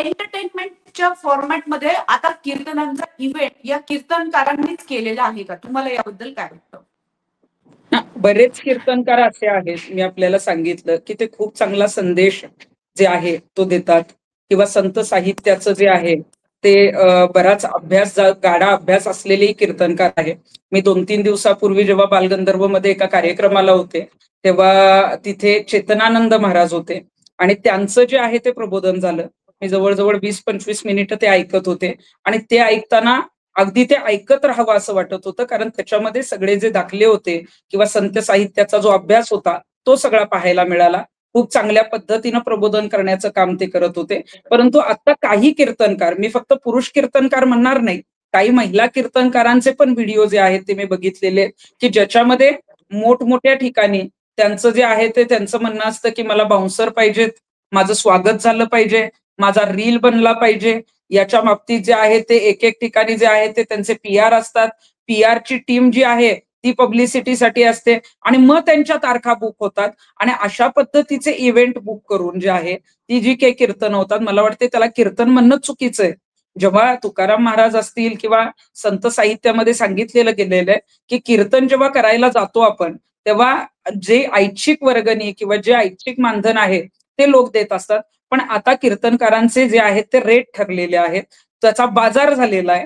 एंटरटेनमेंटच्या फॉर्मॅटमध्ये आता कीर्तनांचा इव्हेंट या कीर्तनकारांनीच केलेला आहे का? तुम्हाला याबद्दल काय वाटतं? बरेच कीर्तनकार असे आहेत, मी आपल्याला सांगितलं की ते खूप चांगला संदेश जे आहे तो देतात, किंवा संत साहित्याचं जे आहे ते बराच गाढा अभ्यास असलेले कीर्तनकार आहे. मी 2-3 दिवसापूर्वी जेव्हा बालगंधर्व मध्ये एका कार्यक्रमाला होते, तेव्हा तिथे चेतनानंद महाराज होते आणि त्यांचं जे आहे ते प्रबोधन झालं. मी जवळजवळ 20-25 मिनिटं ते ऐकत होते आणि ते ऐकताना अगदी ते ऐकत राहावं असं वाटत होतं, कारण त्याच्यामध्ये सगळे जे दाखले होते किंवा संत साहित्याचा जो अभ्यास होता तो सगळा पाहायला मिळाला. खूप चांगल्या पद्धतीनं प्रबोधन करण्याचं काम ते करत होते. परंतु आता काही कीर्तनकार, मी फक्त पुरुष कीर्तनकार म्हणणार नाही, काही महिला कीर्तनकारांचे पण व्हिडिओ जे आहेत ते मी बघितलेले, की ज्याच्यामध्ये मोठमोठ्या ठिकाणी त्यांचं जे आहे ते त्यांचं म्हणणं असतं की मला बाउन्सर पाहिजेत, माझं स्वागत झालं पाहिजे, माझा रील बनला पाहिजे. याच्या बाबतीत जे आहे ते एक एक ठिकाणी जे आहे ते त्यांचे PR असतात. PR ची टीम जी आहे ती पब्लिसिटीसाठी असते आणि मग त्यांच्या तारखा बुक होतात आणि अशा पद्धतीचे इव्हेंट बुक करून जे आहे ती जी काही कीर्तन होतात, मला वाटते त्याला कीर्तन म्हणणं चुकीचं आहे. जेव्हा तुकाराम महाराज असतील किंवा संत साहित्यामध्ये सांगितलेलं गेलेलं आहे की कीर्तन जेव्हा करायला जातो आपण, तेव्हा जे ऐच्छिक वर्गणी किंवा जे ऐच्छिक मानधन आहे ते लोक देत असतात. पण आता कीर्तनकारांचे जे आहेत ते रेट ठरलेले आहेत, त्याचा बाजार झालेला आहे